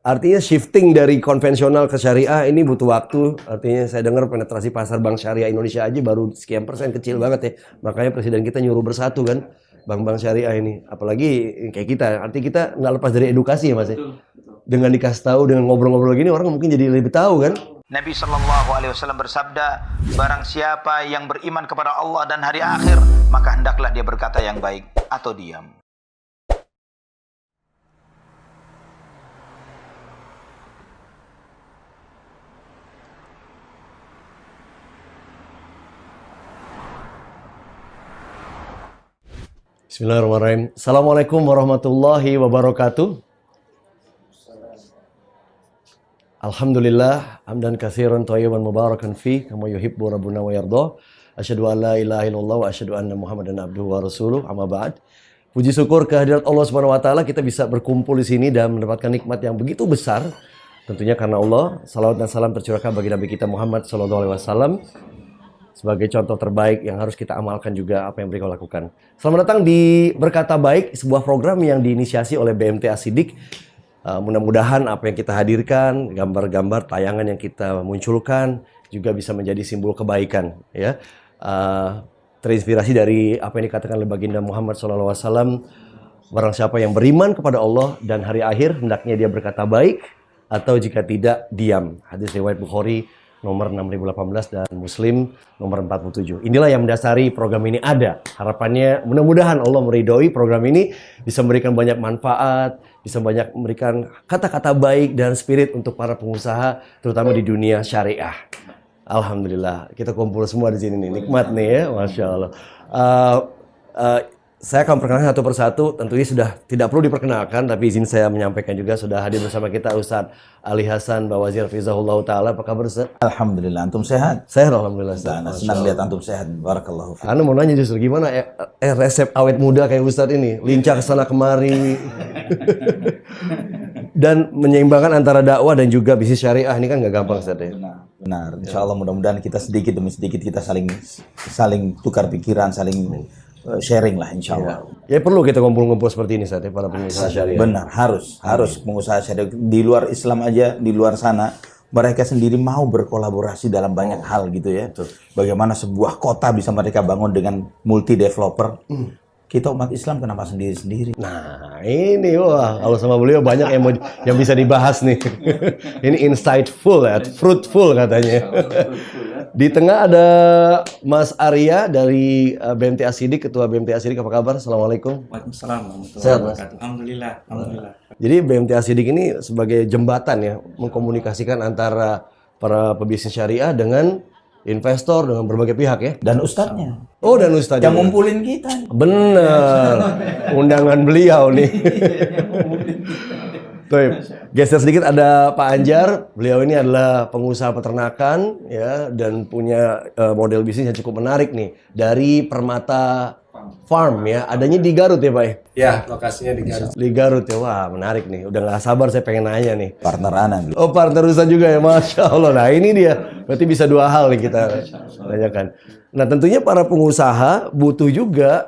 Artinya shifting dari konvensional ke syariah ini butuh waktu. Artinya saya dengar penetrasi pasar bank syariah Indonesia aja baru sekian persen, kecil banget ya. Makanya presiden kita nyuruh bersatu kan, bank-bank syariah ini. Apalagi kayak kita, artinya kita nggak lepas dari edukasi ya Mas ya. Dengan dikasih tahu, dengan ngobrol-ngobrol gini orang mungkin jadi lebih tahu kan. Nabi SAW bersabda, barang siapa yang beriman kepada Allah dan hari akhir, maka hendaklah dia berkata yang baik atau diam. Bismillahirrahmanirrahim. Assalamualaikum warahmatullahi wabarakatuh. Alhamdulillah, hamdan katsiran thayyiban mubarakan fi kama yuhibbu rabbuna wa yarda. Asyhadu an la ilaha illallah wa asyhadu anna Muhammadan abduhu wa rasuluh. Amma ba'd. Puji syukur kehadirat Allah Subhanahu wa taala kita bisa berkumpul di sini dan mendapatkan nikmat yang begitu besar. Tentunya karena Allah. Salawat dan salam tercurahkan bagi Nabi kita Muhammad sallallahu alaihi wasallam sebagai contoh terbaik yang harus kita amalkan juga apa yang beliau lakukan. Selamat datang di Berkata Baik, sebuah program yang diinisiasi oleh BMT Asidik. Mudah-mudahan apa yang kita hadirkan, gambar-gambar, tayangan yang kita munculkan juga bisa menjadi simbol kebaikan. Ya, terinspirasi dari apa yang dikatakan oleh baginda Muhammad SAW. Barang siapa yang beriman kepada Allah dan hari akhir, hendaknya dia berkata baik, atau jika tidak, diam. Hadis riwayat Bukhari nomor 6018 dan Muslim nomor 47. Inilah yang mendasari program ini ada. Harapannya mudah-mudahan Allah meridhoi program ini bisa memberikan banyak manfaat, bisa banyak memberikan kata-kata baik dan spirit untuk para pengusaha terutama di dunia syariah. Alhamdulillah, kita kumpul semua di sini nih. Nikmat nih ya, Masya Allah. Saya akan perkenalkan satu persatu, tentunya sudah tidak perlu diperkenalkan, tapi izin saya menyampaikan juga sudah hadir bersama kita Ustadz Ali Hasan Bawazir Fizahullah Ta'ala. Apa kabar Ustadz? Alhamdulillah, antum sehat? Sehat Alhamdulillah Ustadz. Senang lihat antum sehat, barakallahu fiik. Anu mau nanya justru gimana resep awet muda kayak Ustadz ini? Lincah kesana kemari. Dan menyeimbangkan antara dakwah dan juga bisnis syariah ini kan nggak gampang Ustadz ya? Benar. Insya Allah mudah-mudahan kita sedikit demi sedikit kita saling tukar pikiran, saling sharing lah insya Allah. Ya perlu kita kumpul-kumpul seperti ini saat ya para pengusaha syariah. Benar, harus pengusaha syariah di luar Islam aja, di luar sana mereka sendiri mau berkolaborasi dalam banyak hal gitu ya. Bagaimana sebuah kota bisa mereka bangun dengan multi developer. Kita umat Islam kenapa sendiri-sendiri? Nah ini wah kalau sama beliau banyak yang bisa dibahas nih. Ini insightful ya, fruitful katanya. Di tengah ada Mas Arya dari BMT Asidik, Ketua BMT Asidik. Apa kabar? Assalamualaikum. Waalaikumsalam warahmatullahi Sehat, wabarakatuh. Alhamdulillah. Jadi BMT Asidik ini sebagai jembatan ya, mengkomunikasikan antara para pebisnis syariah dengan investor, dengan berbagai pihak ya. Dan ustadznya. Oh dan ustadz Yang ngumpulin kita. Bener. Undangan beliau nih. Tuh, geser sedikit ada Pak Anjar. Beliau ini adalah pengusaha peternakan ya dan punya model bisnis yang cukup menarik nih dari Permata Farm ya. Adanya di Garut ya Pak ya? Ya, lokasinya di Garut. Di Garut ya. Wah menarik nih. Udah nggak sabar saya pengen nanya nih. Partner anak. Oh partner Ustadz juga ya, Masya Allah. Nah ini dia, berarti bisa dua hal nih kita tanyakan. Nah tentunya para pengusaha butuh juga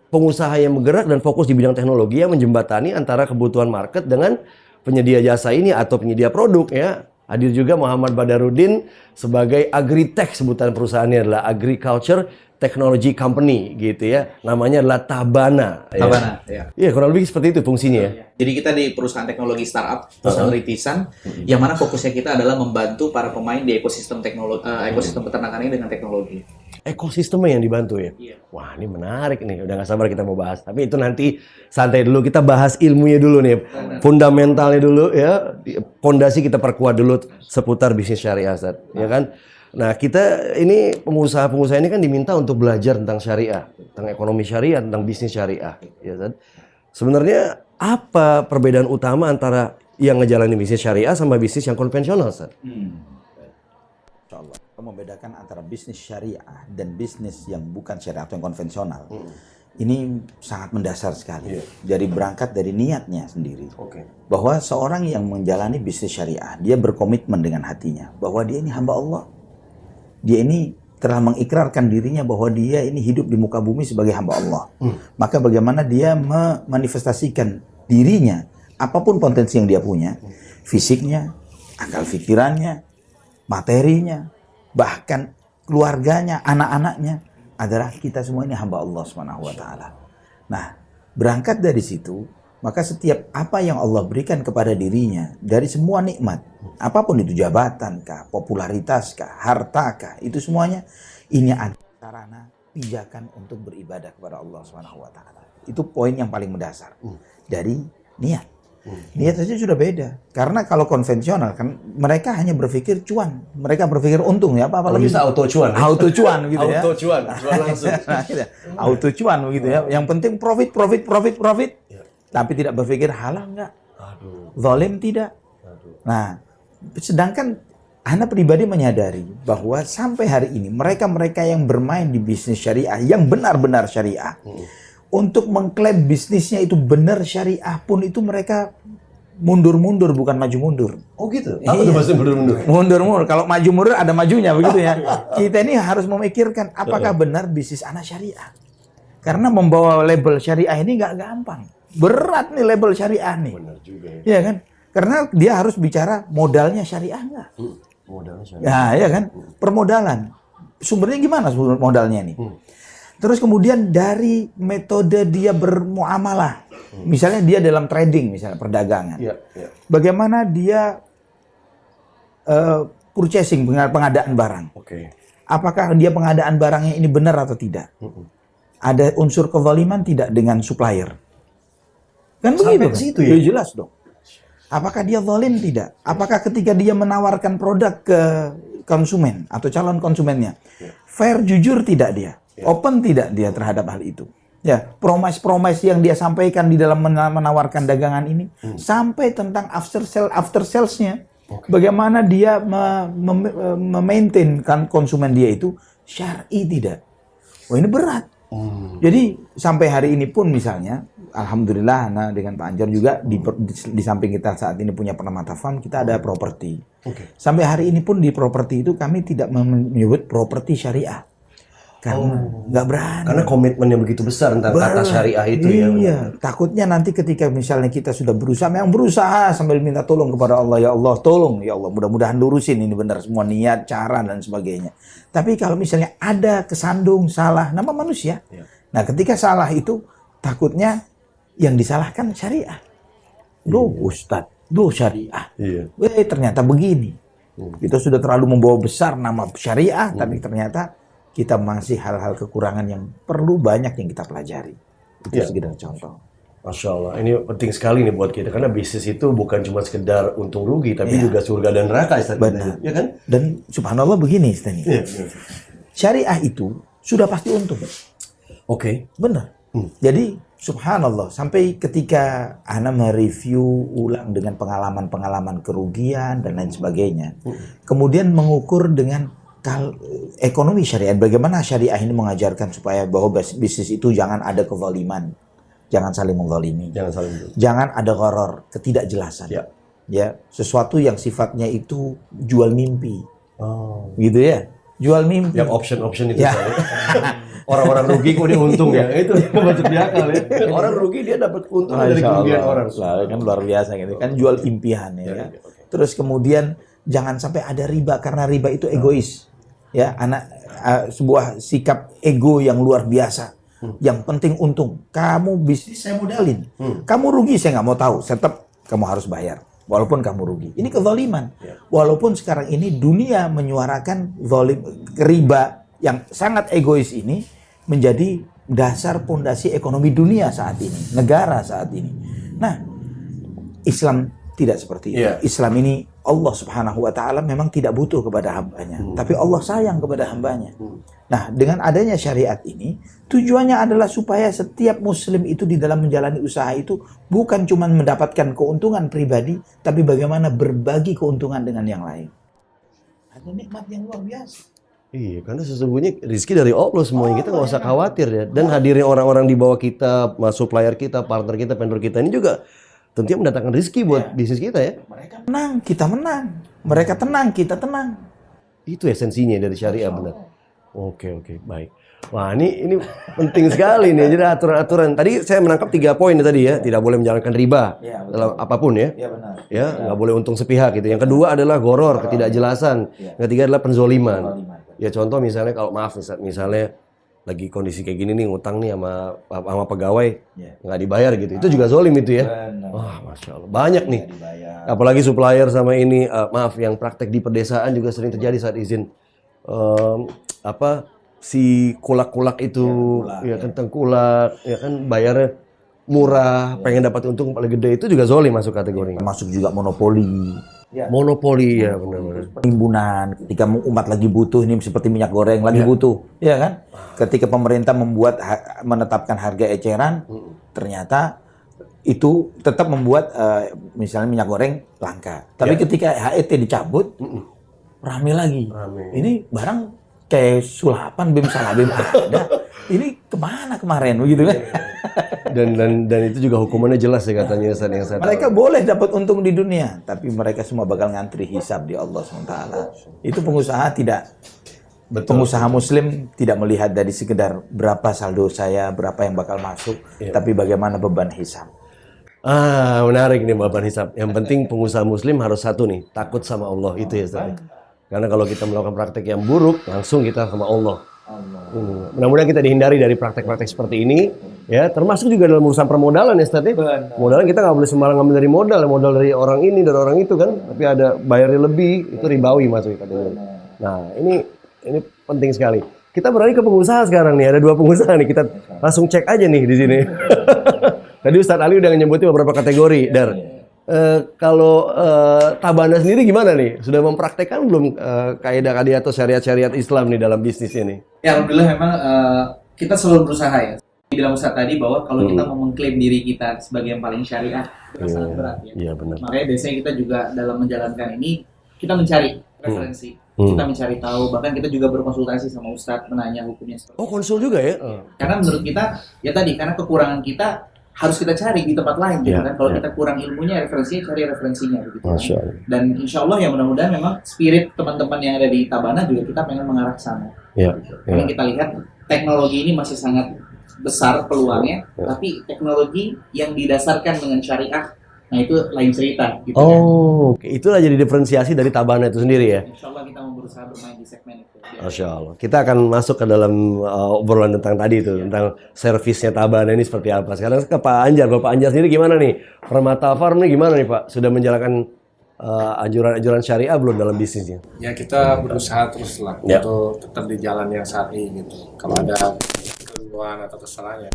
pengusaha yang bergerak dan fokus di bidang teknologi yang menjembatani antara kebutuhan market dengan penyedia jasa ini atau penyedia produk ya. Hadir juga Muhammad Badarudin sebagai Agritech, sebutan perusahaannya adalah Agriculture Technology Company gitu ya. Namanya adalah Tabana. Tabana, ya. Iya, kurang lebih seperti itu fungsinya ya. Jadi kita di perusahaan teknologi startup, perusahaan rintisan, yang mana fokusnya kita adalah membantu para pemain di ekosistem teknologi, ekosistem peternakan ini dengan teknologi. Ekosistemnya yang dibantu ya? Iya. Wah ini menarik nih, udah gak sabar kita mau bahas. Tapi itu nanti santai dulu, kita bahas ilmunya dulu nih. Fundamentalnya dulu ya, fondasi kita perkuat dulu seputar bisnis syariah Ustaz, ya kan? Nah kita ini pengusaha-pengusaha ini kan diminta untuk belajar tentang syariah, tentang ekonomi syariah, tentang bisnis syariah, ya Ustaz. Sebenarnya apa perbedaan utama antara yang ngejalanin bisnis syariah sama bisnis yang konvensional Ustaz? Insyaallah. Membedakan antara bisnis syariah dan bisnis yang bukan syariah atau yang konvensional. Ini sangat mendasar sekali. Jadi berangkat dari niatnya sendiri. Bahwa seorang yang menjalani bisnis syariah, dia berkomitmen dengan hatinya bahwa dia ini hamba Allah. Dia ini telah mengikrarkan dirinya bahwa dia ini hidup di muka bumi sebagai hamba Allah. Maka bagaimana dia memanifestasikan dirinya, apapun potensi yang dia punya, fisiknya, akal pikirannya, materinya, bahkan keluarganya, anak-anaknya adalah kita semua ini hamba Allah Subhanahu wa taala. Nah, berangkat dari situ, maka setiap apa yang Allah berikan kepada dirinya dari semua nikmat, apapun itu jabatan kah, popularitas kah, harta kah, itu semuanya ini adalah sarana pijakan untuk beribadah kepada Allah Subhanahu wa taala. Itu poin yang paling mendasar dari niat. Niat saja sudah beda. Karena kalau konvensional kan mereka hanya berpikir cuan, mereka berpikir untung ya apa Kalau bisa auto cuan. Auto cuan gitu ya. Auto cuan, cuan langsung. Auto cuan begitu ya. Yang penting profit. Tapi tidak berpikir halal enggak? Zalim tidak. Nah, sedangkan Ana pribadi menyadari bahwa sampai hari ini mereka-mereka yang bermain di bisnis syariah yang benar-benar syariah untuk mengklaim bisnisnya itu benar syariah pun itu mereka mundur-mundur bukan maju mundur. Oh gitu? Apa tuh maksudnya mundur-mundur? Mundur-mundur. Kalau maju mundur ada majunya begitu ya. Kita ini harus memikirkan apakah benar bisnis anak syariah. Karena membawa label syariah ini nggak gampang. Berat nih label syariah nih. Benar juga ya. Iya kan? Karena dia harus bicara modalnya syariah nggak? Modalnya syariah. Ya, iya kan? Permodalan. Sumbernya gimana modalnya nih? Terus kemudian dari metode dia bermuamalah. Misalnya dia dalam trading, misalnya perdagangan. Iya, iya. Bagaimana dia purchasing, pengadaan barang. Oke. Apakah dia pengadaan barangnya ini benar atau tidak? Ada unsur kezaliman tidak dengan supplier? Kan Sampai begitu ke kan? situ ya? Ya jelas dong. Apakah dia zalim tidak? Apakah ketika dia menawarkan produk ke konsumen atau calon konsumennya, fair, jujur tidak dia? Open tidak dia terhadap hal itu? Ya, promise yang dia sampaikan di dalam menawarkan dagangan ini, sampai tentang after sales-nya. Bagaimana dia memaintain konsumen dia itu syar'i tidak? Wah, ini berat. Jadi sampai hari ini pun misalnya, alhamdulillah Ana dengan Pak Anjar juga di samping kita saat ini punya Permata Fund, kita ada properti. Sampai hari ini pun di properti itu kami tidak menyebut properti syariah. Karena nggak berani. Karena komitmennya begitu besar tentang kata syariah itu ya. Iya, takutnya nanti ketika misalnya kita sudah berusaha, memang berusaha sambil minta tolong kepada Allah, ya Allah tolong, ya Allah mudah-mudahan lurusin ini benar semua niat, cara dan sebagainya. Tapi kalau misalnya ada kesandung, salah, nama manusia. Nah ketika salah itu takutnya yang disalahkan syariah. Loh Ustadz, loh syariah. Ternyata begini. Kita sudah terlalu membawa besar nama syariah, tapi ternyata kita masih hal-hal kekurangan yang perlu banyak yang kita pelajari. Itu sekedar contoh. Masya Allah, ini penting sekali nih buat kita. Karena bisnis itu bukan cuma sekedar untung rugi, tapi juga surga dan neraka. Benar. Ya kan? Dan subhanallah begini, Ustaz. Syariah itu sudah pasti untung. Oke. Benar. Jadi subhanallah, sampai ketika Ana mereview ulang dengan pengalaman-pengalaman kerugian dan lain sebagainya. Kemudian mengukur dengan ekonomi syariah, bagaimana syariah ini mengajarkan supaya bahwa bisnis itu jangan ada kezaliman, jangan saling menzalimi, jangan ada gharar, ketidakjelasan, ya sesuatu yang sifatnya itu jual mimpi, gitu ya, jual mimpi. Yang option itu orang-orang rugi kok dia untung ya, itu masuk di akal ya. Orang rugi dia dapat untung dari kerugian orang. Kan luar biasa gitu, kan jual impian ya. Terus kemudian jangan sampai ada riba, karena riba itu egois. Ya, sebuah sikap ego yang luar biasa. Yang penting untung. Kamu bisnis saya modalin. Kamu rugi saya nggak mau tahu. Tetap kamu harus bayar. Walaupun kamu rugi. Ini kezaliman. Walaupun sekarang ini dunia menyuarakan riba yang sangat egois ini menjadi dasar pondasi ekonomi dunia saat ini. Negara saat ini. Nah, Islam tidak seperti itu. Islam ini Allah Subhanahu wa taala memang tidak butuh kepada hambanya, tapi Allah sayang kepada hambanya. Nah, dengan adanya syariat ini, tujuannya adalah supaya setiap muslim itu di dalam menjalani usaha itu bukan cuma mendapatkan keuntungan pribadi, tapi bagaimana berbagi keuntungan dengan yang lain. Ada nikmat yang luar biasa. Iya, karena sesungguhnya rezeki dari Allah semuanya, kita nggak usah khawatir ya. Dan hadirnya orang-orang di bawah kita, supplier kita, partner kita, vendor kita ini juga tentunya mendatangkan rezeki buat bisnis kita ya. Mereka menang, kita menang. Mereka tenang, kita tenang. Itu esensinya dari syariah, benar. Oke, baik. Wah, ini penting sekali nih. Jadi aturan-aturan. Tadi saya menangkap 3 poin tadi ya. Tidak boleh menjalankan riba Ya, betul. dalam apapun ya. Iya benar. Ya, nggak boleh untung sepihak gitu. Yang kedua adalah goror, ketidakjelasan. Yang ketiga adalah penzoliman. Ya contoh misalnya kalau maaf misalnya lagi kondisi kayak gini nih, ngutang nih sama pegawai nggak dibayar gitu. Itu juga zolim itu ya. Benar. Wah, masya Allah, banyak nih. Dibayar. Apalagi supplier sama ini, maaf, yang praktek di pedesaan juga sering terjadi saat izin si kulak-kulak itu, ya kan tengkulak, ya kan bayarnya murah, pengen dapat untung paling gede, itu juga zolim masuk kategori. Termasuk juga monopoli. Monopoli ya benar-benar. Penimbunan ketika umat lagi butuh, ini seperti minyak goreng lagi butuh, ya kan? Ketika pemerintah menetapkan harga eceran, ternyata itu tetap membuat misalnya minyak goreng langka. Tapi ketika HET dicabut, rame lagi. Ini barang kayak sulapan BEM salah BEM ada. Ini kemana kemarin begitu kan? Dan itu juga hukumannya jelas ya katanya Ustaz, yang saya tahu. Mereka boleh dapat untung di dunia, tapi mereka semua bakal ngantri hisab di Allah SWT. Itu pengusaha tidak. Pengusaha muslim tidak melihat dari sekedar berapa saldo saya, berapa yang bakal masuk, tapi bagaimana beban hisab. Menarik nih beban hisab. Yang penting pengusaha muslim harus satu nih, takut sama Allah itu ya Ustaz. Karena kalau kita melakukan praktek yang buruk, langsung kita sama Allah. Mudah-mudahan kita dihindari dari praktek-praktek seperti ini, ya. Termasuk juga dalam urusan permodalan ya Ustaz. Modalan kita nggak boleh sembarang ngambil dari modal dari orang ini, dari orang itu kan. Tapi ada bayarnya lebih, itu ribawi masuk katanya. Nah ini penting sekali. Kita beralih ke pengusaha sekarang nih. Ada 2 pengusaha nih. Kita langsung cek aja nih di sini. Tadi Ustadz Ali udah nyebutin beberapa kategori. Dar, kalau Tabana sendiri gimana nih? Sudah mempraktekkan belum kaidah-kaidah atau syariat-syariat Islam nih dalam bisnisnya nih? Ya alhamdulillah memang kita selalu berusaha ya. Dibilang Ustaz tadi bahwa kalau kita mau mengklaim diri kita sebagai yang paling syariah, itu sangat berat ya. Iya benar. Makanya biasanya kita juga dalam menjalankan ini, kita mencari referensi. Kita mencari tahu, bahkan kita juga berkonsultasi sama Ustadz, menanya hukumnya seperti Oh, konsul juga ya? Karena menurut kita, ya tadi, karena kekurangan kita harus kita cari di tempat lain, gitu kan. Kalau kita kurang ilmunya, referensinya, cari referensinya, gitu kan. Dan insya Allah ya mudah-mudahan memang spirit teman-teman yang ada di Tabana juga kita pengen mengarah ke sana. Karena kita lihat teknologi ini masih sangat besar peluangnya, tapi teknologi yang didasarkan dengan syariah, nah itu lain cerita. Gitu oke. Itulah jadi diferensiasi dari Tabana itu sendiri ya? Insya Allah kita mau berusaha bermain di segmen itu. Masya Allah. Kita akan masuk ke dalam obrolan tentang tadi itu, tentang servisnya Tabana ini seperti apa. Sekarang ke Pak Anjar. Bapak Anjar sendiri gimana nih? Permata Farm nih gimana nih Pak? Sudah menjalankan anjuran-anjuran syariah belum dalam bisnisnya? Ya kita berusaha terus lah untuk tetap di jalan yang syar'i gitu. Kalau ada keluhan atau kesalahan ya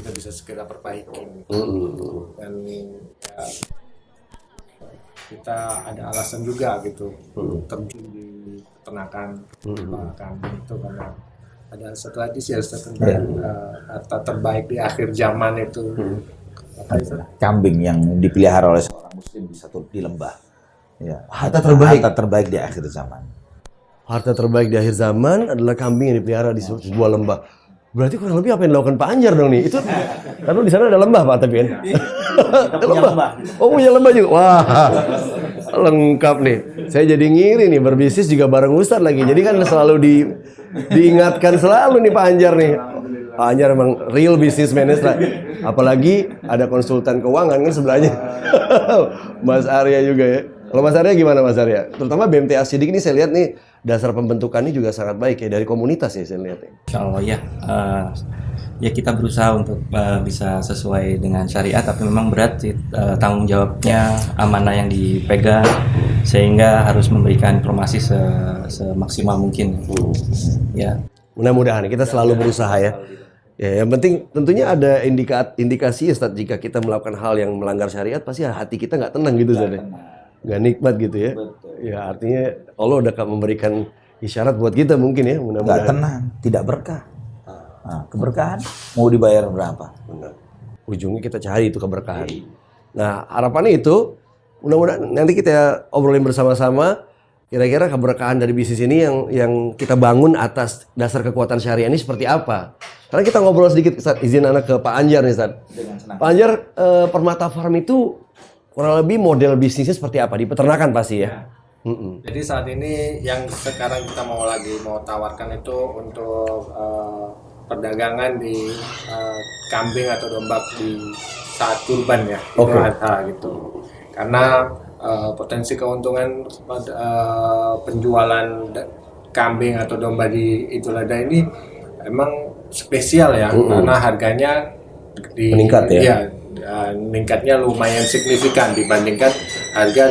kita bisa segera perbaiki. Dan ya, kita ada alasan juga gitu terjun di peternakan itu karena ada satu hadis ya Ustaz tentang harta terbaik di akhir zaman itu apa itu? Kambing yang dipelihara oleh seorang muslim di lembah. Ya. Harta terbaik di akhir zaman. Harta terbaik di akhir zaman adalah kambing yang dipelihara di sebuah lembah. Berarti kurang lebih apa yang dilakukan Pak Anjar dong nih? Itu karena di sana ada lembah Pak tapi kan. Ada lembah. Oh punya lembah juga. Wah. Lengkap nih. Saya jadi ngiri nih berbisnis juga bareng Ustadz lagi. Jadi kan selalu diingatkan selalu nih Pak Anjar nih. Pak Anjar emang real businessman lah. Apalagi ada konsultan keuangan kan sebelahnya. Mas Arya juga ya. Kalau Mas Arya gimana Mas Arya? Terutama BMTA Sidik ini saya lihat nih dasar pembentukannya juga sangat baik ya dari komunitas ya saya lihat ya. Insya Allah ya. Ya kita berusaha untuk bisa sesuai dengan syariat, tapi memang berat sih tanggung jawabnya, amanah yang dipegang, sehingga harus memberikan informasi semaksimal mungkin. Ya. Mudah-mudahan kita selalu berusaha ya. Ya, yang penting tentunya ada indikasi ya Ustaz, jika kita melakukan hal yang melanggar syariat pasti hati kita nggak tenang gitu Ustaz. Nggak nikmat gitu ya. Ya artinya Allah udah memberikan isyarat buat kita mungkin ya, mudah-mudahan. Nggak tenang, tidak berkah. Nah, keberkahan mau dibayar berapa? Benar. Ujungnya kita cari itu keberkahan. Nah harapannya itu mudah-mudahan nanti kita obrolin bersama-sama kira-kira keberkahan dari bisnis ini yang kita bangun atas dasar kekuatan syariah ini seperti apa. Karena kita ngobrol sedikit Ustaz, izin anak ke Pak Anjar nih Ustaz. Pak Anjar, Permata Farm itu kurang lebih model bisnisnya seperti apa? Di peternakan pasti ya? Jadi saat ini yang sekarang kita mau tawarkan itu untuk perdagangan di kambing atau domba di saat kurban ya, Idul Adha gitu. Karena potensi keuntungan penjualan kambing atau domba di Idul Adha ini emang spesial ya, karena harganya meningkat ya. Meningkatnya lumayan signifikan dibandingkan harga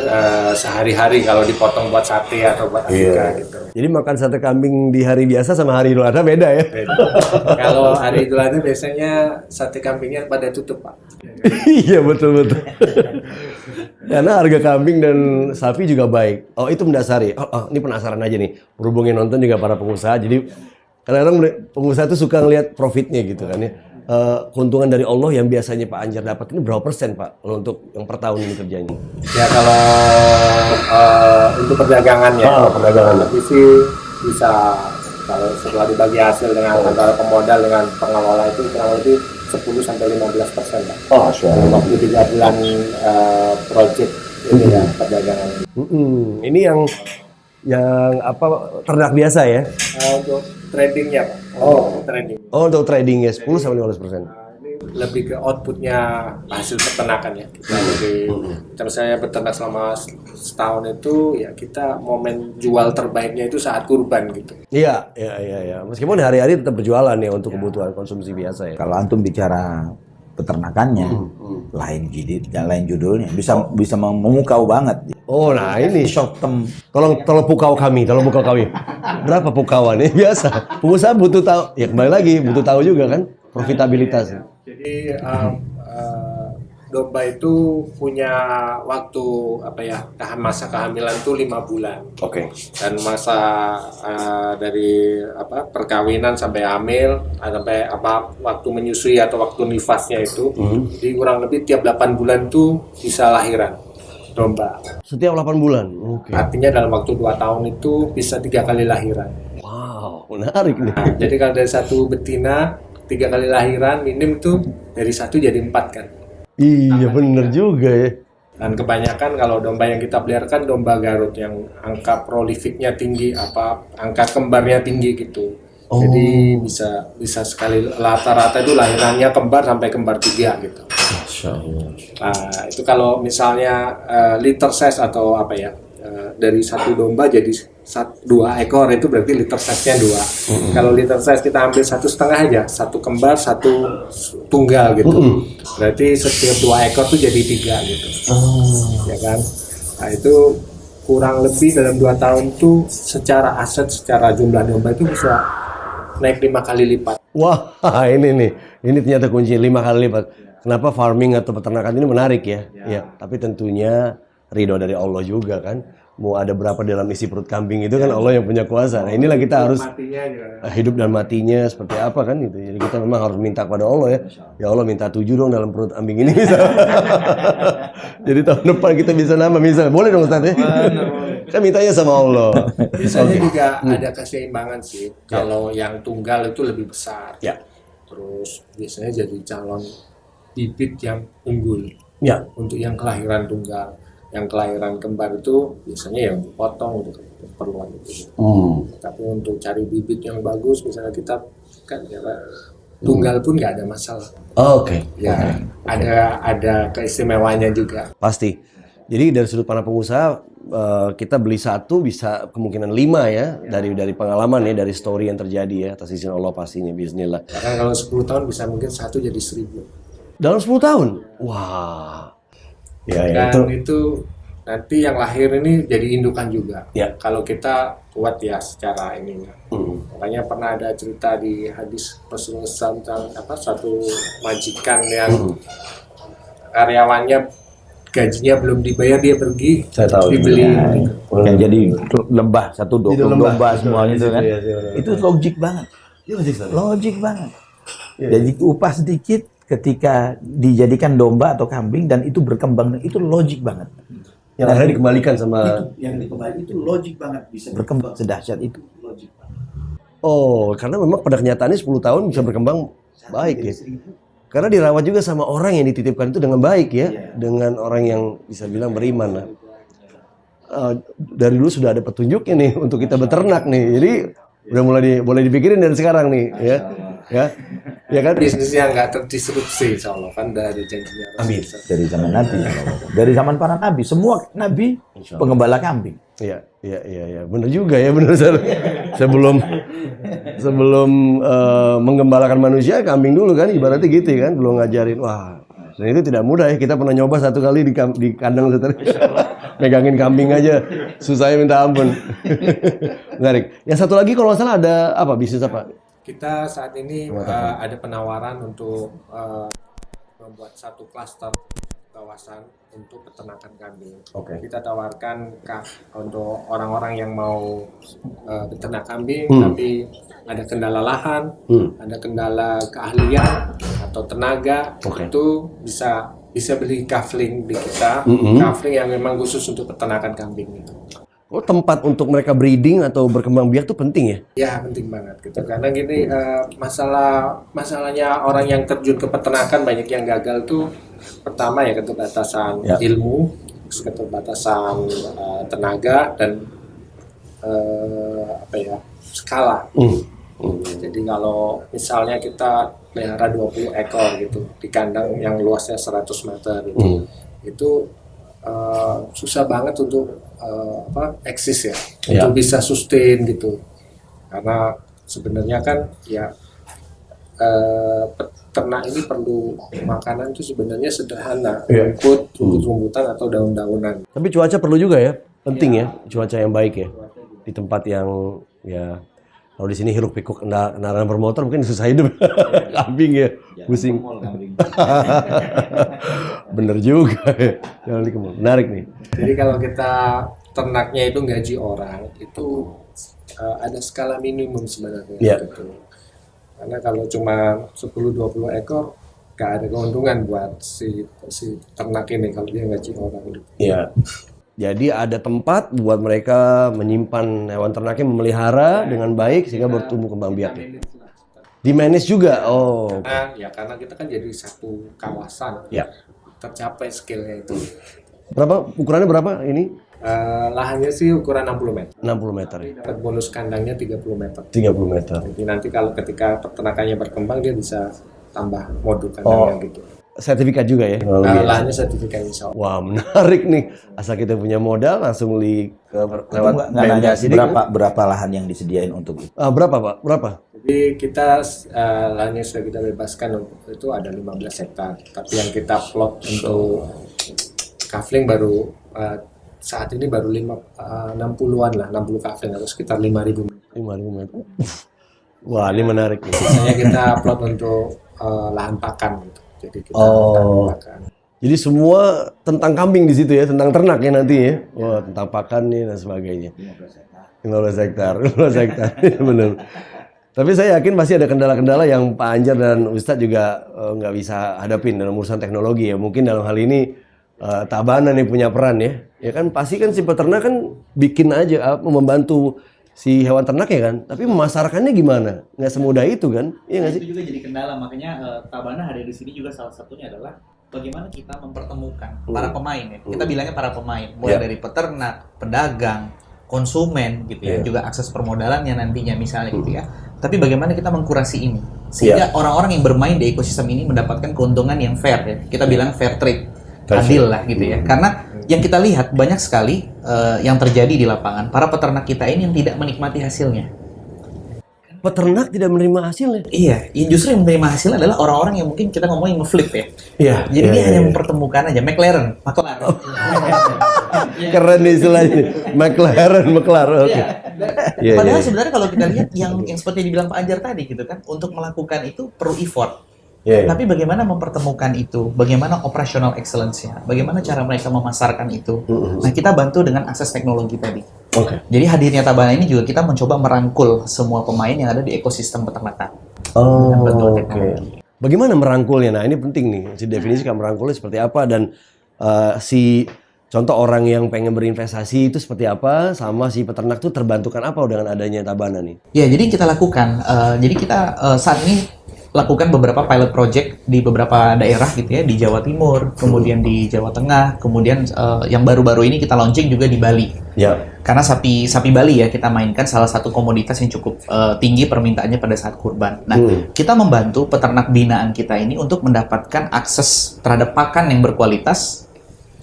sehari-hari kalau dipotong buat sate atau buat akikah gitu. Jadi makan sate kambing di hari biasa sama hari Idul Adha beda ya? Beda. Kalau hari Idul Adha biasanya sate kambingnya pada tutup, Pak. Iya betul. Karena harga kambing dan sapi juga baik. Oh itu mendasari. Ini penasaran aja nih. Berhubungin nonton juga para pengusaha. Jadi kadang-kadang pengusaha itu suka ngelihat profitnya gitu kan ya. Keuntungan dari Allah yang biasanya Pak Anjar dapat ini berapa persen Pak kalau untuk yang per tahun ini kerjanya? Ya kalau untuk perdagangannya, tapi sih bisa kalau setelah dibagi hasil dengan antara pemodal dengan pengelola itu kurang lebih 10-15%, Pak. Oh, dalam waktu 3 bulan project ini ya perdagangan. Ini yang apa ternak biasa ya? Untuk tradingnya, Pak. Trading. Oh untuk tradingnya 10-15%. Ini lebih ke outputnya hasil peternakan ya. Kita kalau saya beternak selama setahun itu ya kita momen jual terbaiknya itu saat kurban gitu. Iya. Meskipun hari-hari tetap berjualan ya untuk kebutuhan konsumsi biasa ya. Kalau antum bicara peternakannya, lain judulnya, bisa memukau banget. Oh nah ini Short term. tolong pukau kami. Berapa pukauan ya biasa. Pengusaha butuh tahu. Ya kembali lagi butuh tahu juga kan profitabilitas. Jadi domba itu punya waktu masa kehamilan tuh 5 bulan. Oke. Dan masa dari perkawinan sampai hamil sampai waktu menyusui atau waktu nifasnya itu, jadi kurang lebih tiap 8 bulan tuh bisa lahiran domba. Setiap 8 bulan. Oke. Artinya dalam waktu 2 tahun itu bisa 3 kali lahiran. Wow, menarik nih. Jadi kalau dari satu betina 3 kali lahiran minim tuh dari 1 jadi 4 kan. Iya bener juga ya. Dan kebanyakan kalau domba yang kita peliharakan domba Garut yang angka prolifiknya tinggi, angka kembarnya tinggi gitu. Jadi bisa sekali rata-rata itu lahirannya kembar sampai kembar 3 gitu. Masya Allah. Nah, itu kalau misalnya liter size atau dari satu domba jadi 2 ekor itu berarti liter size-nya 2. Kalau liter size kita ambil 1,5 aja, 1 kembar, 1 tunggal gitu. Berarti setiap 2 ekor tuh jadi 3 gitu. Ya kan? Nah, itu kurang lebih dalam 2 tahun tuh secara aset, secara jumlah domba itu bisa naik 5 kali lipat. Wah, ini ternyata kunci 5 kali lipat. Kenapa farming atau peternakan ini menarik ya? Ya, tapi tentunya ridho dari Allah juga kan. Mau ada berapa dalam isi perut kambing itu kan Allah yang punya kuasa. Nah inilah kita harus hidup dan matinya seperti apa kan gitu. Jadi kita memang harus minta kepada Allah ya. Ya Allah minta 7 dong dalam perut kambing ini bisa. Jadi tahun depan kita bisa nambah misalnya. Boleh dong Ustaz ya? Kan mintanya sama Allah. Biasanya juga ada keseimbangan sih. Kalau yang tunggal itu lebih besar. Ya. Terus biasanya jadi calon bibit yang unggul. Ya. Untuk yang kelahiran tunggal. Yang kelahiran kembar itu biasanya yang dipotong untuk keperluan itu. Tapi untuk cari bibit yang bagus, misalnya kita kan tunggal pun nggak ada masalah. Oke. Ya, ada keistimewanya juga. Pasti. Jadi dari sudut pandang pengusaha kita beli 1 bisa kemungkinan 5 ya dari pengalaman ya, dari story yang terjadi ya atas izin Allah pastinya bismillah. Karena kalau 10 tahun bisa mungkin 1 jadi 1000. Dalam 10 tahun. Wah. Ya, Dan itu nanti yang lahir ini jadi indukan juga. Ya. Kalau kita kuat ya secara ininya. Makanya pernah ada cerita di hadis Rasulullah SAW tentang suatu majikan yang karyawannya gajinya belum dibayar, dia pergi dibeli. Yang jadi lembah 1 domba semuanya itu kan. Itu logik banget. Logik banget. Jadi upah sedikit ketika dijadikan domba atau kambing dan itu berkembang, itu logik banget. Yang akhirnya dikembalikan sama itu logik banget, bisa berkembang sedahsyat itu, logik banget. Oh, karena memang pada kenyataannya 10 tahun bisa berkembang baik ya. Karena dirawat juga sama orang yang dititipkan itu dengan baik ya, dengan orang yang bisa bilang beriman lah. dari dulu sudah ada petunjuknya nih untuk kita beternak nih. Jadi udah boleh dipikirin dari sekarang nih, ya kan? Bisnisnya nggak terdisrupsi, insya Allah kan dari janjinya. Amin. Dari zaman Nabi, dari zaman para Nabi, semua Nabi penggembala kambing. Iya, benar juga ya, benar. Sebelum menggembalakan manusia, kambing dulu kan, ibaratnya gitu kan, belum ngajarin. Wah, dan itu tidak mudah ya. Kita pernah nyoba satu kali di kandang megangin kambing aja, susahnya minta ampun. Menarik. Yang satu lagi kalau nggak salah ada apa, bisnis apa? Kita saat ini ada penawaran untuk membuat satu klaster kawasan untuk peternakan kambing. Oke. Kita tawarkan untuk orang-orang yang mau beternak kambing tapi ada kendala lahan, ada kendala keahlian atau tenaga, itu bisa beli kafling di kita, kafling yang memang khusus untuk peternakan kambing itu. Oh, tempat untuk mereka breeding atau berkembang biak itu penting ya? Ya, penting banget gitu. Karena gini, masalahnya orang yang terjun ke peternakan banyak yang gagal tuh, pertama ya keterbatasan ilmu, keterbatasan tenaga dan skala. Jadi kalau misalnya kita pelihara 20 ekor gitu di kandang yang luasnya 100 meter gitu, itu susah banget untuk eksis ya, untuk bisa sustain gitu. Karena sebenarnya kan ya peternak ini perlu makanan itu sebenarnya sederhana, rumput-rumputan atau daun-daunan. Tapi cuaca perlu juga ya, penting ya, cuaca yang baik ya. Di tempat yang ya, kalau di sini hiruk pikuk kendaraan bermotor mungkin susah hidup. Kambing ya, pusing. Bener juga ya. Jangan dikemul. Menarik nih. Jadi kalau kita ternaknya itu gaji orang, itu ada skala minimum sebenarnya. Gitu. Karena kalau cuma 10-20 ekor, gak ada keuntungan buat si ternak ini kalau dia gaji orang. Iya. Jadi ada tempat buat mereka menyimpan hewan ternaknya, memelihara dengan baik sehingga bertumbuh kembang biaknya. Di-manage juga. Oh. Karena kita kan jadi satu kawasan. Ya. Tercapai skill-nya itu. Berapa ukurannya berapa ini? Lahannya sih ukuran 60 meter. 60 meter. Dapat bonus kandangnya 30 meter. 30 meter. Jadi nanti kalau ketika peternakannya berkembang dia bisa tambah modul kandangnya gitu. Sertifikat juga ya? Lahannya sertifikat insya Allah. Wah, menarik nih. Asal kita punya modal langsung beli lewat Nggak nanya sidik. berapa lahan yang disediain untuk itu? Berapa Pak? Berapa? Jadi kita lahannya sudah kita bebaskan itu ada 15 hektar. Tapi yang kita plot untuk kafling baru saat ini baru 60-an lah, 60 kafling atau sekitar 5.000 meter. 5.000 meter. Wah, ini menarik nih. Sisanya kita plot untuk lahan pakan gitu. Jadi kita pakan. Jadi semua tentang kambing di situ ya, tentang ternak ya nanti ya. Wah, tentang pakan nih dan sebagainya. 15 hektar. Benar. Tapi saya yakin pasti ada kendala-kendala yang Pak Anjar dan Ustadz juga nggak bisa hadapin dalam urusan teknologi ya. Mungkin dalam hal ini Tabana nih punya peran ya. Ya kan pasti kan si peternak kan bikin aja membantu si hewan ternak ya kan. Tapi memasarkannya gimana? Nggak semudah itu kan? Iya nggak sih? Itu juga jadi kendala. Makanya Tabana hadir di sini juga salah satunya adalah bagaimana kita mempertemukan para pemain ya. Kita bilangnya para pemain, mulai dari peternak, pedagang, konsumen gitu ya, juga akses permodalannya nantinya misalnya gitu ya. Tapi bagaimana kita mengkurasi ini sehingga orang-orang yang bermain di ekosistem ini mendapatkan keuntungan yang fair ya. Kita bilang fair trade. Adil lah gitu ya. Karena yang kita lihat banyak sekali yang terjadi di lapangan, para peternak kita ini yang tidak menikmati hasilnya. Peternak tidak menerima hasilnya? Iya, justru yang menerima hasilnya adalah orang-orang yang mungkin kita ngomongin nge-flip ya. Iya. Jadi dia hanya mempertemukan aja, McLaren. Keren nih istilahnya. McLaren. Oke. Padahal sebenarnya kalau kita lihat yang seperti dibilang Pak Anjar tadi gitu kan, untuk melakukan itu perlu effort. Tapi bagaimana mempertemukan itu, bagaimana operational excellence-nya, bagaimana cara mereka memasarkan itu. Nah, kita bantu dengan akses teknologi tadi. Jadi hadirnya Tabana ini juga kita mencoba merangkul semua pemain yang ada di ekosistem peternakan. Bagaimana merangkulnya? Nah, ini penting nih. Si definisikan merangkulnya seperti apa dan si contoh orang yang pengen berinvestasi itu seperti apa, sama si peternak tuh terbantukan apa dengan adanya Tabana nih? Ya, jadi kita lakukan. Jadi kita saat ini lakukan beberapa pilot project di beberapa daerah gitu ya, di Jawa Timur, kemudian di Jawa Tengah, kemudian yang baru-baru ini kita launching juga di Bali. Ya. Karena sapi Bali ya kita mainkan salah satu komoditas yang cukup tinggi permintaannya pada saat kurban. Nah, kita membantu peternak binaan kita ini untuk mendapatkan akses terhadap pakan yang berkualitas,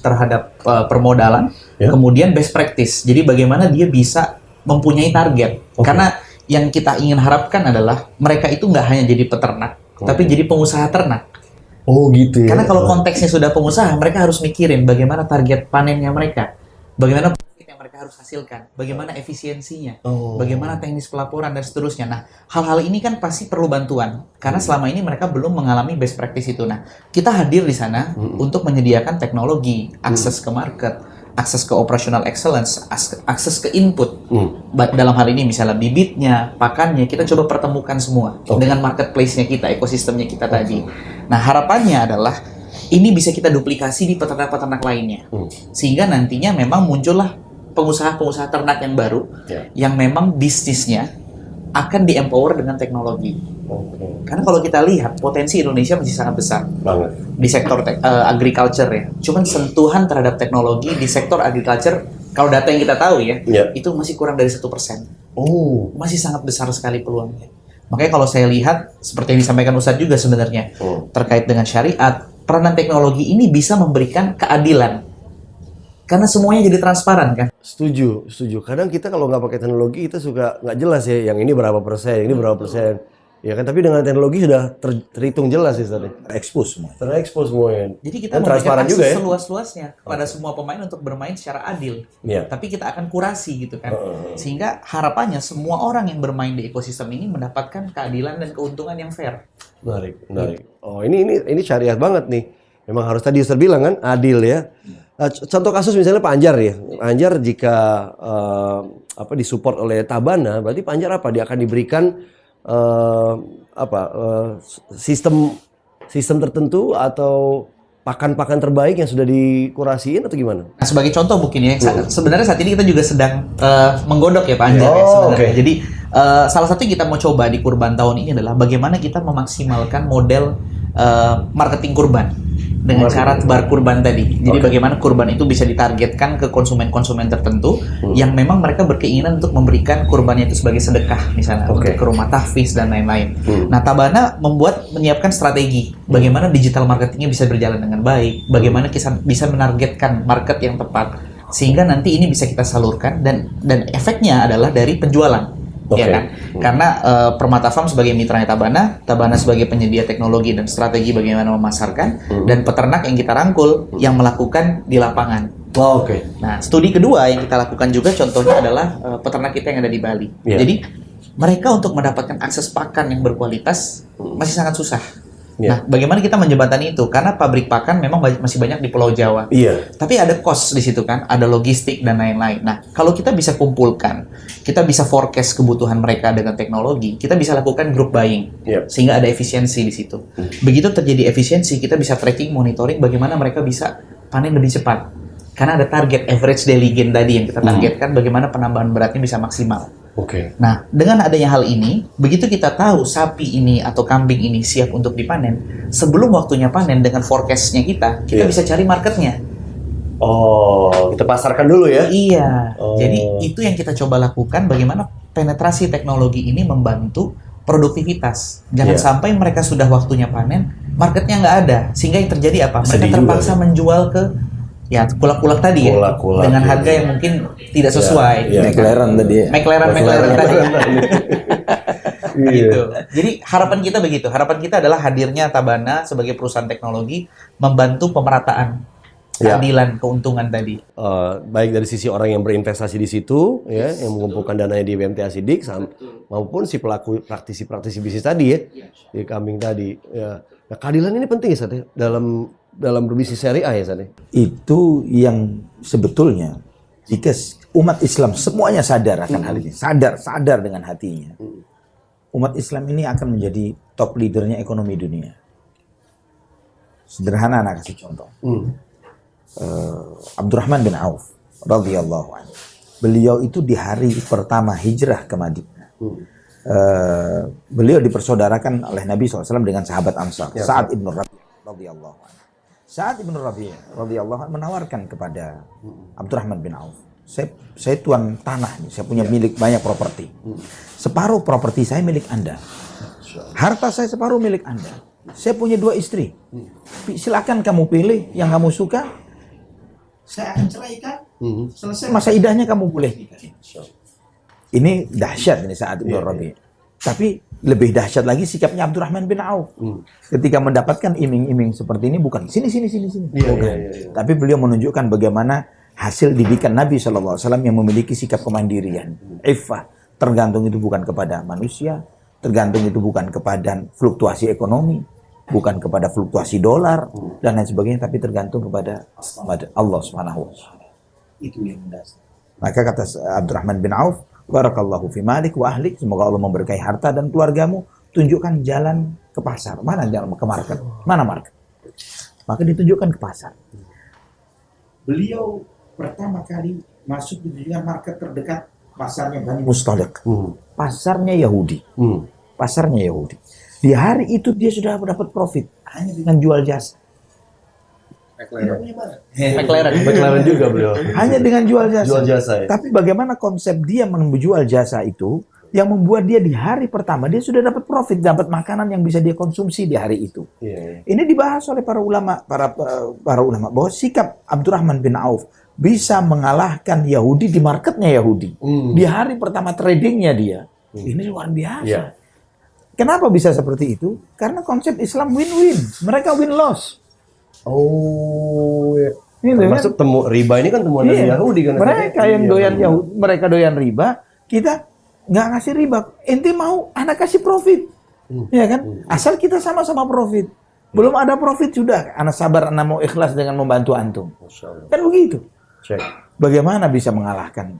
terhadap permodalan, kemudian best practice. Jadi bagaimana dia bisa mempunyai target. Karena yang kita ingin harapkan adalah mereka itu nggak hanya jadi peternak, tapi jadi pengusaha ternak. Oh gitu ya. Karena kalau konteksnya sudah pengusaha, mereka harus mikirin bagaimana target panennya mereka, bagaimana profit yang mereka harus hasilkan, bagaimana efisiensinya, bagaimana teknis pelaporan dan seterusnya. Nah, hal-hal ini kan pasti perlu bantuan karena selama ini mereka belum mengalami best practice itu. Nah, kita hadir di sana untuk menyediakan teknologi, akses ke market, akses ke operational excellence, akses ke input. Dalam hal ini misalnya bibitnya, pakannya, kita coba pertemukan semua dengan marketplace-nya kita, ekosistemnya kita tadi. Nah, harapannya adalah ini bisa kita duplikasi di peternak-peternak lainnya. Sehingga nantinya memang muncullah pengusaha-pengusaha ternak yang baru yang memang bisnisnya akan di-empower dengan teknologi. Karena kalau kita lihat potensi Indonesia masih sangat besar Banget. di sektor agriculture ya. Cuman sentuhan terhadap teknologi di sektor agriculture, kalau data yang kita tahu ya, itu masih kurang dari 1%. Masih sangat besar sekali peluangnya. Makanya kalau saya lihat seperti yang disampaikan Ustadz juga sebenarnya terkait dengan syariat, peranan teknologi ini bisa memberikan keadilan. Karena semuanya jadi transparan kan. Setuju. Kadang kita kalau nggak pakai teknologi kita suka nggak jelas ya, yang ini berapa persen, ini berapa persen. Ya kan, tapi dengan teknologi sudah terhitung jelas sih tadi. Terekspos semua. Terekspos semuanya. Jadi kita Dan memberikan transparan akses juga ya. seluas-luasnya kepada semua pemain untuk bermain secara adil. Tapi kita akan kurasi gitu kan. Sehingga harapannya semua orang yang bermain di ekosistem ini mendapatkan keadilan dan keuntungan yang fair. Menarik. Oh, ini syariat banget nih. Memang harus tadi Ustaz bilang kan, adil ya. Contoh kasus misalnya Pak Anjar ya. Pak Anjar jika disupport oleh Tabana, berarti Pak Anjar apa? Dia akan diberikan sistem tertentu atau pakan-pakan terbaik yang sudah dikurasiin atau gimana? Nah, sebagai contoh mungkin ya, sebenarnya saat ini kita juga sedang menggodok ya Pak Anjar ya sebenarnya. Jadi salah satu yang kita mau coba di kurban tahun ini adalah bagaimana kita memaksimalkan model marketing kurban dengan cara tebar kurban tadi. Jadi bagaimana kurban itu bisa ditargetkan ke konsumen-konsumen tertentu yang memang mereka berkeinginan untuk memberikan kurbannya itu sebagai sedekah misalnya untuk ke rumah tahfiz dan lain-lain. Nah, Tabana menyiapkan strategi bagaimana digital marketingnya bisa berjalan dengan baik, bagaimana kita bisa menargetkan market yang tepat sehingga nanti ini bisa kita salurkan dan efeknya adalah dari penjualan. Ya kan? Karena Permata Farm sebagai mitranya Tabana sebagai penyedia teknologi dan strategi bagaimana memasarkan, dan peternak yang kita rangkul yang melakukan di lapangan. Nah, studi kedua yang kita lakukan juga contohnya adalah peternak kita yang ada di Bali. Jadi mereka untuk mendapatkan akses pakan yang berkualitas masih sangat susah. Nah, bagaimana kita menjembatani itu? Karena pabrik pakan memang masih banyak di Pulau Jawa. Tapi ada cost di situ kan, ada logistik dan lain-lain. Nah, kalau kita bisa kumpulkan, kita bisa forecast kebutuhan mereka dengan teknologi, kita bisa lakukan group buying, sehingga ada efisiensi di situ. Begitu terjadi efisiensi, kita bisa tracking, monitoring bagaimana mereka bisa panen lebih cepat. Karena ada target average daily gain tadi yang kita targetkan, bagaimana penambahan beratnya bisa maksimal. Nah, dengan adanya hal ini, begitu kita tahu sapi ini atau kambing ini siap untuk dipanen, sebelum waktunya panen dengan forecast-nya kita bisa cari marketnya. Kita pasarkan dulu ya? Iya. Jadi itu yang kita coba lakukan, bagaimana penetrasi teknologi ini membantu produktivitas. Jangan sampai mereka sudah waktunya panen, marketnya nggak ada. Sehingga yang terjadi apa? Mereka terpaksa menjual ke kulak-kulak tadi dengan harga yang mungkin tidak sesuai. McLaren tadi ya. McLaren tadi. Gitu. Jadi harapan kita begitu. Harapan kita adalah hadirnya Tabana sebagai perusahaan teknologi membantu pemerataan keadilan keuntungan tadi. Baik dari sisi orang yang berinvestasi di situ, ya, yang mengumpulkan dananya di BMT Asidik, maupun si pelaku praktisi bisnis tadi ya, di kambing tadi. Ya. Nah, keadilan ini penting ya, Sat, ya, dalam berbisnis syariah ya, Sat. Itu yang sebetulnya jika umat Islam semuanya sadar akan hal ini, sadar dengan hatinya, umat Islam ini akan menjadi top leadernya ekonomi dunia. Sederhana, anak kasih contoh. Abdurrahman bin Auf radhiyallahu anhu. Beliau itu di hari pertama hijrah ke Madinah. Beliau dipersaudarakan oleh Nabi SAW dengan sahabat Ansar, Sa'ad ibn Rabi' radhiyallahu anhu. Sa'ad ibn Rabi' radhiyallahu anhu menawarkan kepada Abdurrahman bin Auf, saya tuan tanah, saya punya milik banyak properti. Separuh properti saya milik Anda. Harta saya separuh milik Anda. Saya punya 2 istri. Silakan kamu pilih yang kamu suka. Saya akan ceraikan. Selesai masa idahnya kamu boleh nikahin. Ini dahsyat ini saat Ibnu Rabi'. Tapi lebih dahsyat lagi sikapnya Abdurrahman bin Auf. Ketika mendapatkan iming-iming seperti ini, bukan sini. Bukan. Tapi beliau menunjukkan bagaimana hasil didikan Nabi SAW yang memiliki sikap kemandirian. Iffah. Tergantung itu bukan kepada manusia. Tergantung itu bukan kepada fluktuasi ekonomi. Bukan kepada fluktuasi dolar. Dan lain sebagainya. Tapi tergantung kepada Allah Subhanahu wa Ta'ala. Itu yang mendasar. Maka kata Abdurrahman bin Auf, barakallahu fi malik wa ahlik, semoga Allah memberkahi harta dan keluargamu. Tunjukkan jalan ke pasar. Mana jalan ke market? Mana market? Maka ditunjukkan ke pasar. Beliau pertama kali masuk di market terdekat, pasarnya Bani Mustaliq. Pasarnya Yahudi. Pasarnya Yahudi. Di hari itu dia sudah dapat profit hanya dengan jual jasa. McLaren juga beliau. Hanya dengan jual jasa. Jual jasa ya. Tapi bagaimana konsep dia menjual jasa itu yang membuat dia di hari pertama dia sudah dapat profit, dapat makanan yang bisa dia konsumsi di hari itu. Ini dibahas oleh para ulama, para ulama bahwa sikap Abdurrahman bin Auf bisa mengalahkan Yahudi di marketnya Yahudi. Di hari pertama tradingnya dia. Ini luar biasa. Kenapa bisa seperti itu? Karena konsep Islam win-win. Mereka win-loss. Oh, ya. Termasuk riba ini kan temuan dari Yahudi kan. Mereka yang doyan Yahudi, mereka doyan riba, kita nggak ngasih riba. Ente mau, anak kasih profit, ya kan? Asal kita sama-sama profit. Belum ada profit sudah, anak sabar, anak mau ikhlas dengan membantu antum. Kan begitu. Bagaimana bisa mengalahkan?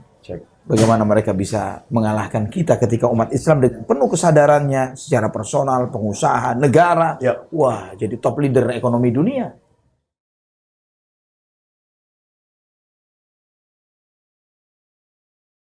Bagaimana mereka bisa mengalahkan kita ketika umat Islam dengan penuh kesadarannya secara personal, pengusaha, negara, wah jadi top leader ekonomi dunia.